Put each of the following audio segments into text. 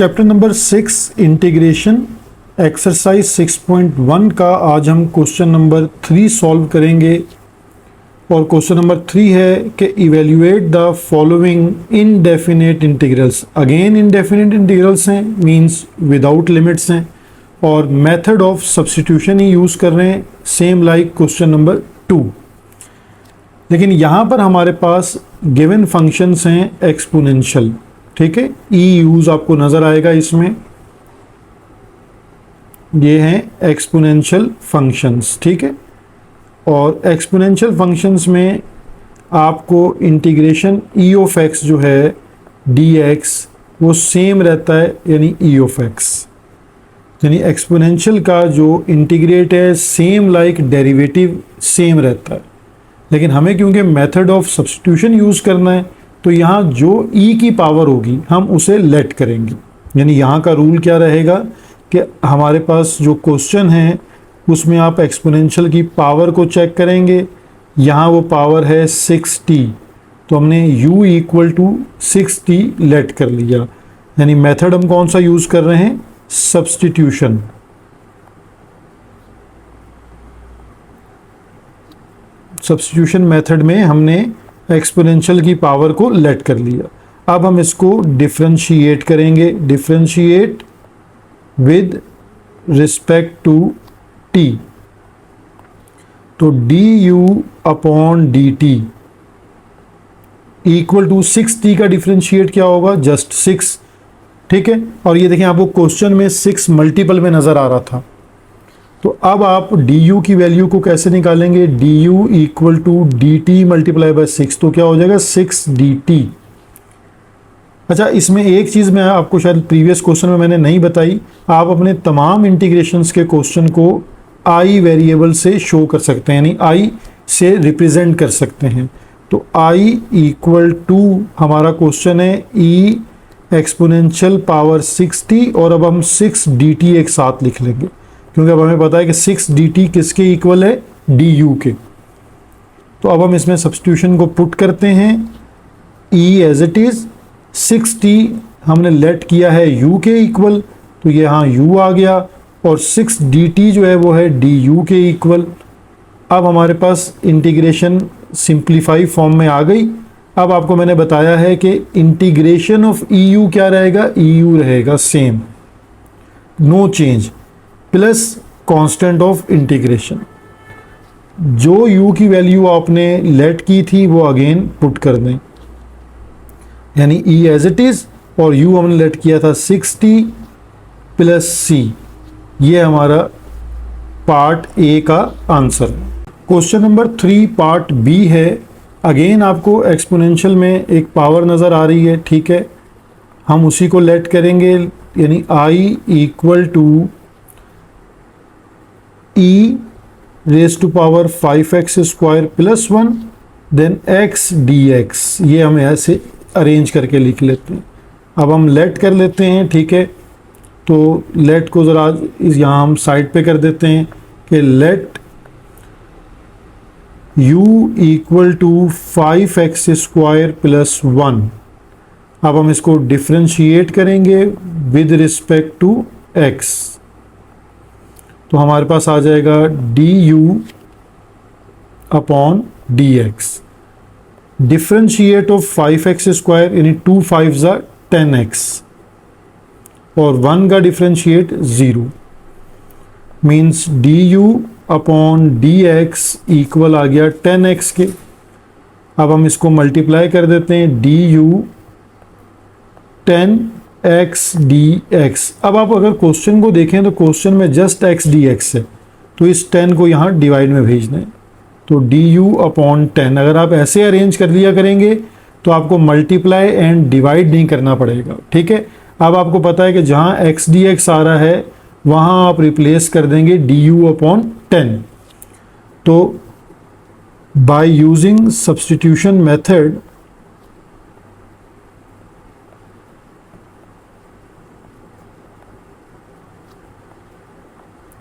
Chapter number 6 integration exercise 6.1 का आज हम क्वेश्चन नंबर 3 सॉल्व करेंगे। और क्वेश्चन नंबर 3 है कि evaluate the following indefinite integrals. Again indefinite integrals हैं, मींस विदाउट लिमिट्स हैं, और method of substitution he use कर रहे हैं, सेम लाइक क्वेश्चन नंबर 2। लेकिन यहाँ पर हमारे पास गिवन फंक्शंस हैं एक्सपोनेंशियल, ठीक है। ई यूज आपको नजर आएगा इसमें, ये हैं एक्सपोनेंशियल फंक्शंस, ठीक है। और एक्सपोनेंशियल फंक्शंस में आपको इंटीग्रेशन ई ऑफ एक्स जो है डी एक्स वो सेम रहता है, यानी ई ऑफ एक्स, यानी एक्सपोनेंशियल का जो इंटीग्रेट है सेम लाइक डेरिवेटिव सेम रहता है। लेकिन हमें क्योंकि मेथड ऑफ सब्स्टिट्यूशन यूज़ करना है तो यहाँ जो e की पावर होगी हम उसे लेट करेंगे। यानी यहाँ का रूल क्या रहेगा कि हमारे पास जो क्वेश्चन है उसमें आप एक्सपोनेंशियल की पावर को चेक करेंगे। यहाँ वो पावर है 6t, तो हमने u equal to 6t late कर लिया। यानी मेथड हम कौन सा यूज़ कर रहे हैं, सब्स्टिट्यूशन। सब्स्टिट्यूशन मेथड में हमने एक्सपोनेंशियल की पावर को लेट कर लिया। अब हम इसको डिफरेंशिएट करेंगे, differentiate with respect to t। तो du upon dt equal to 6t का डिफरेंशिएट क्या होगा, जस्ट 6, ठीक है। और ये देखें आपको क्वेश्चन में 6 मल्टीपल में नजर आ रहा था। तो अब आप du की वैल्यू को कैसे निकालेंगे, du equal to dt multiply by 6, तो क्या हो जाएगा 6 dt। अच्छा, इसमें एक चीज़ मैं आपको शायद प्रीवियस क्वेश्चन में मैंने नहीं बताई, आप अपने तमाम इंटीग्रेशंस के क्वेश्चन को i वेरिएबल से शो कर सकते हैं, यानी i से रिप्रेजेंट कर सकते हैं। तो i इक्वल टू हमारा क्वेश्चन है e एक्सपोनेंशियल पावर 6t, और अब हम 6 dt एक साथ लिख लेंगे क्योंकि अब हमें पता है कि 6 dt किसके इक्वल है, du के। तो अब हम इसमें सब्स्टिट्यूशन को पुट करते हैं, e as it is, 6t हमने लेट किया है u के इक्वल, तो ये यहाँ u आ गया, और 6 dt जो है वो है du के इक्वल। अब हमारे पास इंटीग्रेशन सिंप्लीफाई फॉर्म में आ गई। अब आपको मैंने बताया है कि इंटीग्रेशन ऑफ eu क्या रहेगा, eu रहेगा same, no change, plus constant of integration. जो u की वैल्यू आपने लेट की थी वो अगेन पुट कर दें, यानी e एज इट इज़, और u हमने लेट किया था 6t प्लस c। ये हमारा पार्ट ए का आंसर है। क्वेश्चन नंबर 3 पार्ट बी है। अगेन आपको एक्सपोनेंशियल में एक पावर नज़र आ रही है, ठीक है। हम उसी को लेट करेंगे, यानी i equal to e raise to power 5x square plus 1 then x dx। ये हम ऐसे अरेंज करके लिख लेते हैं। अब हम लेट कर लेते हैं, ठीक है। तो लेट को ज़रा यहाँ हम साइड पे कर देते हैं कि let u equal to 5x square plus 1। अब हम इसको डिफरेंशिएट करेंगे विद रिस्पेक्ट टू x, तो हमारे पास आ जाएगा du upon dx। Differentiate of 5x square यानी 2 5s are 10x, और 1 का differentiate 0, means du upon dx equal आ गया 10x के। अब हम इसको मल्टीप्लाई कर देते हैं, du 10x dx। अब आप अगर क्वेश्चन को देखें तो क्वेश्चन में जस्ट x dx है, तो इस 10 को यहाँ डिवाइड में भेजना है, तो du अपॉन 10। अगर आप ऐसे अरेंज कर लिया करेंगे तो आपको मल्टीप्लाई एंड डिवाइड नहीं करना पड़ेगा, ठीक है। अब आपको पता है कि जहाँ x dx आ रहा है वहाँ आप रिप्लेस कर देंगे du अपॉन 10। तो by using substitution method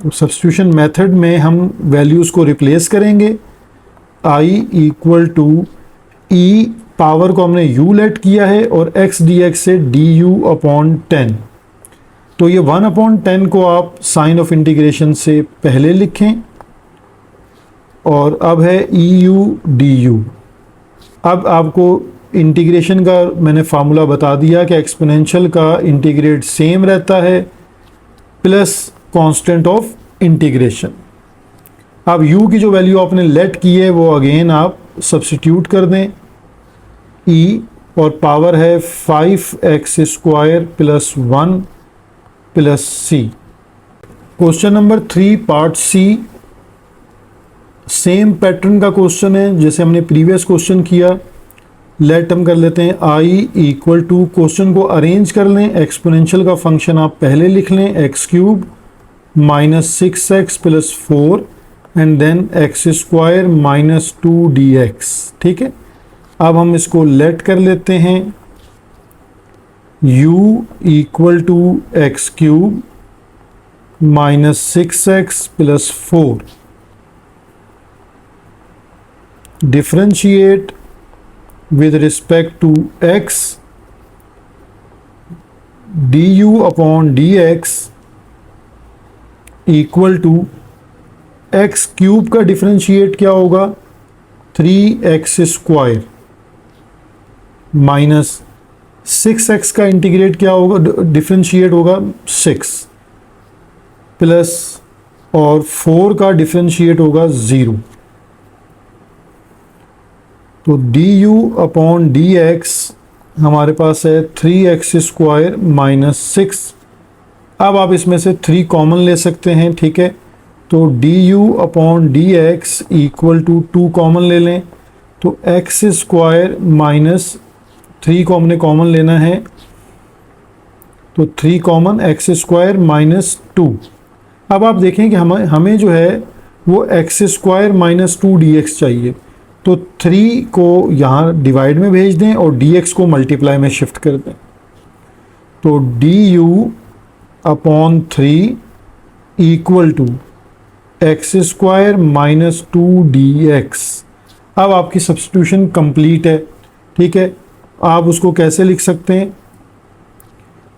substitution method में हम वैल्यूज़ को रिप्लेस करेंगे। i equal to e power को हमने u लेट किया है और x dx से du अपॉन 10 तो ये 1/10 को आप साइन ऑफ इंटीग्रेशन से पहले लिखें, और अब है EU/DU। अब आपको इंटीग्रेशन का मैंने फार्मूला बता दिया कि एक्सपोनेंशियल का इंटीग्रेट सेम रहता है प्लस कांस्टेंट ऑफ इंटीग्रेशन। अब u की जो वैल्यू आपने लेट की है वो अगेन आप सब्स्टिट्यूट कर दें, e और पावर है 5x² plus 1 plus c। Question number 3 part C, same pattern का क्वेश्चन है जैसे हमने प्रीवियस क्वेश्चन किया। लेट हम कर लेते हैं i इक्वल टू, क्वेश्चन को अरेंज कर लें, एक्सपोनेंशियल का फंक्शन आप पहले लिख लें x³ minus 6x plus 4 and then x² minus 2dx। ठीक है, अब हम इसको लेट कर लेते हैं u equal to x³ minus 6x plus 4, differentiate with respect to x, du upon dx equal to x³ का डिफरेंशिएट क्या होगा 3x² माइनस 6x का इंटीग्रेट क्या होगा, डिफरेंशिएट होगा 6 प्लस, और 4 का डिफरेंशिएट होगा 0। तो du अपॉन dx हमारे पास है 3x² माइनस 6। अब आप इसमें से 3 कॉमन ले सकते हैं। ठीक है, तो du upon dx equal to 2 common ले लें, तो x² माइनस 3 को हमने कॉमन लेना है, तो 3 कॉमन x² माइनस 2। अब आप देखें कि हमें जो है वो x² माइनस 2dx चाहिए, तो 3 को यहाँ डिवाइड में भेज दें और dx को मल्टीप्लाई में शिफ्ट कर दें। तो du upon 3 equal to x² minus 2dx। अब आपकी सब्स्टिट्यूशन कंप्लीट है। ठीक है, आप उसको कैसे लिख सकते हैं,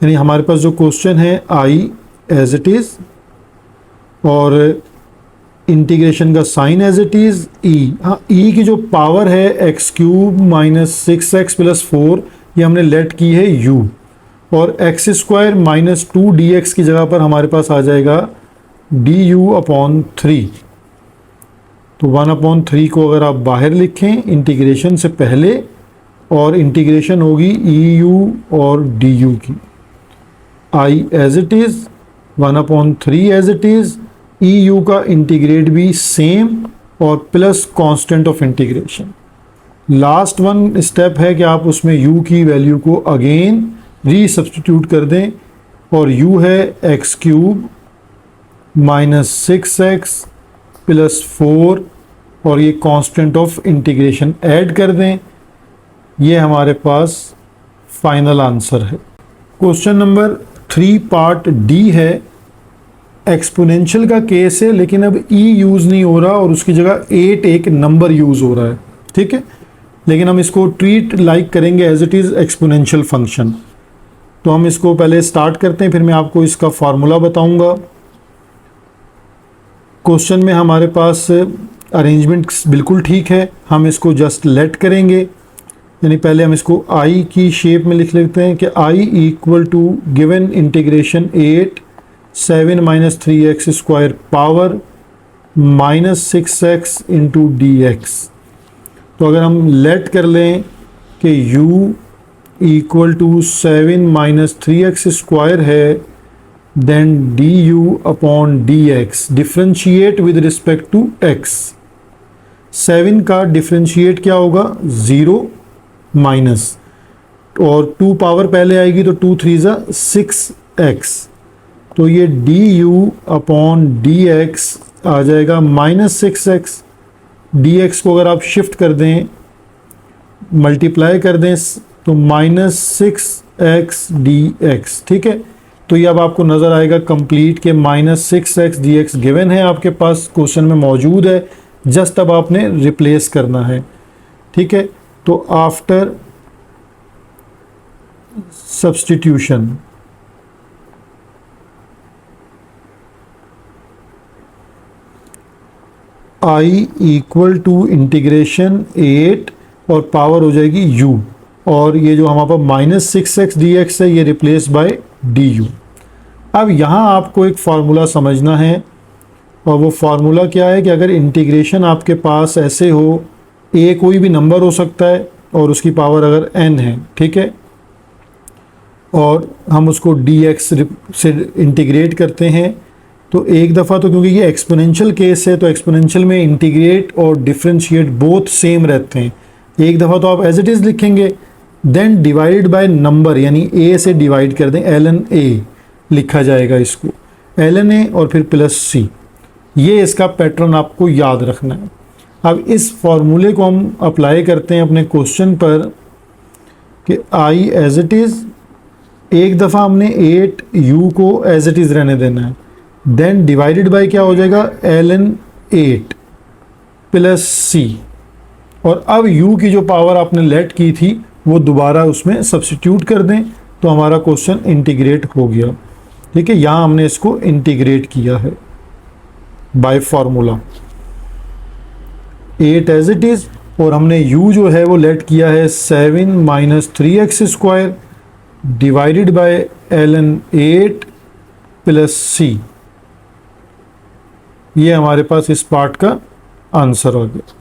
यानी हमारे पास जो क्वेश्चन है i एज इट इज़ और इंटीग्रेशन का sign as it is e। हाँ, e की जो पावर है x³ माइनस 6x प्लस 4 ये हमने लेट की है u, और x² माइनस 2dx की जगह पर हमारे पास आ जाएगा du अपॉन 3। तो 1/3 को अगर आप बाहर लिखें इंटीग्रेशन से पहले, और इंटीग्रेशन होगी EU और DU की, i as it is 1/3 as it is, EU का इंटीग्रेट भी सेम और plus constant of integration. Last one step है कि आप उसमें u की वैल्यू को अगेन री सब्स्टिट्यूट कर दें, और u है x³ माइनस 6x प्लस 4 और ये कांस्टेंट ऑफ इंटीग्रेशन ऐड कर दें। ये हमारे पास फाइनल आंसर है। क्वेश्चन नंबर 3 पार्ट डी है, एक्सपोनेंशियल का केस है लेकिन अब e यूज़ नहीं हो रहा और उसकी जगह 8 एक नंबर यूज़ हो रहा है। ठीक है, लेकिन हम इसको ट्रीट लाइक करेंगे as it is exponential function. तो हम इसको पहले स्टार्ट करते हैं, फिर मैं आपको इसका फार्मूला बताऊंगा। क्वेश्चन में हमारे पास अरेंजमेंट बिल्कुल ठीक है, हम इसको जस्ट लेट करेंगे, यानी पहले हम इसको i की शेप में लिख लेते हैं कि i equal to given integration 8 7 minus 3x² power minus 6x into dx। तो अगर हम लेट कर लें कि u equal to 7 minus 3x² है, then du upon dx differentiate with respect to x। 7 का डिफ्रेंशिएट क्या होगा 0 माइनस, और 2 पावर पहले आएगी तो 2 3 6x, तो ये du अपॉन dx आ जाएगा माइनस 6x। dx को अगर आप शिफ्ट कर दें, मल्टीप्लाई कर दें, तो माइनस 6x dx। ठीक है, तो ये अब आपको नज़र आएगा कंप्लीट के माइनस 6x dx गिवन है, आपके पास क्वेश्चन में मौजूद है, जस्ट अब आपने रिप्लेस करना है। ठीक है, तो after substitution I equal to integration 8 और पावर हो जाएगी u, और ये जो हमारे पास -6x dx है ये रिप्लेस बाय du। अब यहाँ आपको एक फार्मूला समझना है, और वो फार्मूला क्या है कि अगर इंटीग्रेशन आपके पास ऐसे हो, a कोई भी नंबर हो सकता है और उसकी पावर अगर n है, ठीक है, और हम उसको dx से इंटीग्रेट करते हैं, तो एक दफ़ा तो क्योंकि ये एक्सपोनेंशियल केस है तो एक्सपोनेंशियल में इंटीग्रेट और डिफरेंशिएट बोथ सेम रहते हैं। एक दफ़ा तो आप एज इट इज़ लिखेंगे, देन डिवाइड बाय नंबर यानी a से डिवाइड कर दें, ln a लिखा जाएगा इसको, ln a और फिर प्लस c। ये इसका पैटर्न आपको याद रखना है। अब इस फॉर्मूले को हम अप्लाई करते हैं अपने क्वेश्चन पर कि आई एज इट इज़, एक दफ़ा हमने 8u को एज इट इज़ रहने देना है, देन डिवाइडेड बाय क्या हो जाएगा, ln 8 प्लस c, और अब u की जो पावर आपने लेट की थी वो दोबारा उसमें सब्स्टिट्यूट कर दें, तो हमारा क्वेश्चन इंटीग्रेट हो गया। ठीक है, यहाँ हमने इसको इंटीग्रेट किया है by formula 8 as it is, और हमने u जो है वो लेट किया है 7 - 3x² divided by ln 8 plus c। ये हमारे पास इस पार्ट का आंसर हो गया।